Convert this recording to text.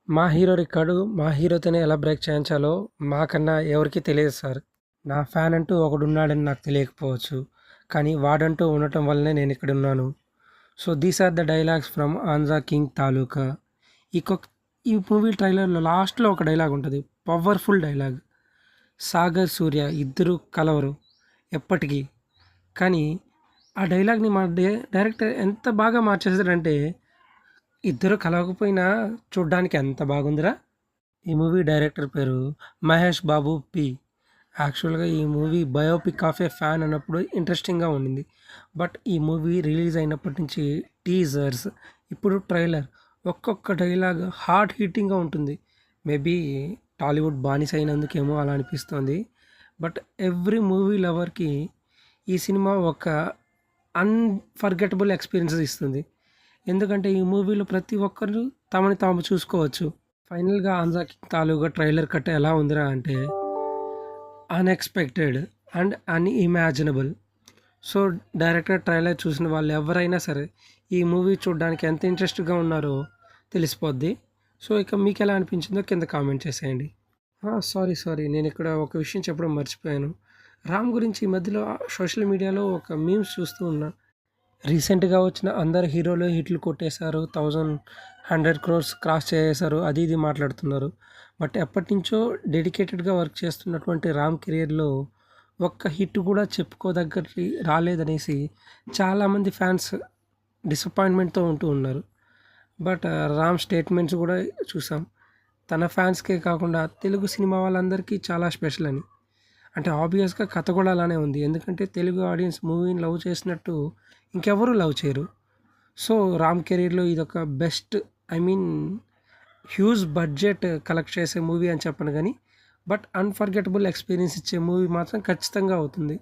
మా hero record మా హీరోతోనే ఎలా బ్రేక్ చేయించాలో మాకన్నా ఎవరికీ తెలియదు సార్. నా ఫ్యాన్ అంటూ ఒకడున్నాడని నాకు తెలియకపోవచ్చు. కానీ వాడంటూ ఉండటం వల్లనే నేను ఇక్కడున్నాను. So these are the dialogues from 'Andhra king Taluka'. ఈ కొక్ ఈ మూవీ ట్రైలర్‌లో లాస్ట్‌లో ఒక డైలాగ్ ఉంటది. Powerful dialogue. సాగర్, సూర్య ఇద్దరు కలవరు ఎప్పటికీ. కానీ ఆ డైలాగ్‌ని మన డైరెక్టర్ ఎంత బాగా మార్చేసాడంటే, ఇద్దరు కలవకపోయినా చూడ్డానికి ఎంత బాగుందిరా! ఈ మూవీ డైరెక్టర్ పేరు మహేష్ బాబు పి. యాక్చువల్‌గా ఈ movie biopic of A fan అన్నప్పుడు ఇంట్రెస్టింగ్‌గా ఉండింది. బట్ ఈ మూవీ రిలీజ్ అయినప్పటి నుంచి టీజర్స్, ఇప్పుడు ట్రైలర్, ఒక్కొక్క డైలాగ్ హార్ట్ హిట్టింగ్‌గా ఉంటుంది. మేబీ టాలీవుడ్ బానిస అయినందుకేమో అలా అనిపిస్తోంది. బట్ ఎవ్రీ మూవీ లవర్‌కి ఈ సినిమా ఒక అన్‌ఫర్గెటబుల్ ఎక్స్‌పీరియన్సెస్ ఇస్తుంది. ఎందుకంటే ఈ మూవీలో ప్రతి ఒక్కరు తమని తాము చూసుకోవచ్చు. ఫైనల్‌గా 'ఆంధ్ర కింగ్ తాలూకా' ట్రైలర్ కట్ ఎలా ఉందిరా అంటే unexpected and unimaginable. So, director trailer చూసిన వాళ్ళు ఎవరైనా సరే ఈ మూవీ చూడడానికి ఎంత ఇంట్రెస్ట్‌గా ఉన్నారో తెలిసిపోద్ది. సో, ఇక మీకెలా అనిపించిందో కింద కామెంట్ చేసేయండి. సారీ. నేనిక్కడ ఒక విషయం చెప్పడం మర్చిపోయాను. 'రామ్' గురించి ఈ మధ్యలో సోషల్ మీడియాలో ఒక మీమ్స్ చూస్తూ ఉన్నా. రీసెంట్‌గా వచ్చిన అందరు హీరోలు హిట్లు కొట్టేశారు. 100 క్రోర్స్ క్రాస్ చేసేశారు. అది ఇది మాట్లాడుతున్నారు. బట్ ఎప్పటినుంచో డెడికేటెడ్‌గా వర్క్ చేస్తున్నటువంటి రామ్ కెరియర్‌లో ఒక్క హిట్ కూడా చెప్పుకోదగ్గటి రాలేదనేసి చాలామంది ఫ్యాన్స్ డిసప్పాయింట్‌మెంట్‌తో ఉంటూ ఉన్నారు. బట్ రామ్ స్టేట్మెంట్స్ కూడా చూసాం. తన ఫ్యాన్స్‌కే కాకుండా తెలుగు సినిమా వాళ్ళందరికీ చాలా స్పెషల్ అని. అంటే ఆబ్వియస్‌గా కథ కూడా అలానే ఉంది. ఎందుకంటే తెలుగు ఆడియన్స్ మూవీని లవ్ చేసినట్టు ఇంకెవరు లవ్ చేయరు. సో, రామ్ కెరీర్‌లో ఇదొక best, I mean huge budget collect చేసే మూవీ అని చెప్పను గానీ, బట్ అన్‌ఫర్గెటబుల్ ఎక్స్‌పీరియన్స్ ఇచ్చే మూవీ మాత్రం ఖచ్చితంగా అవుతుంది.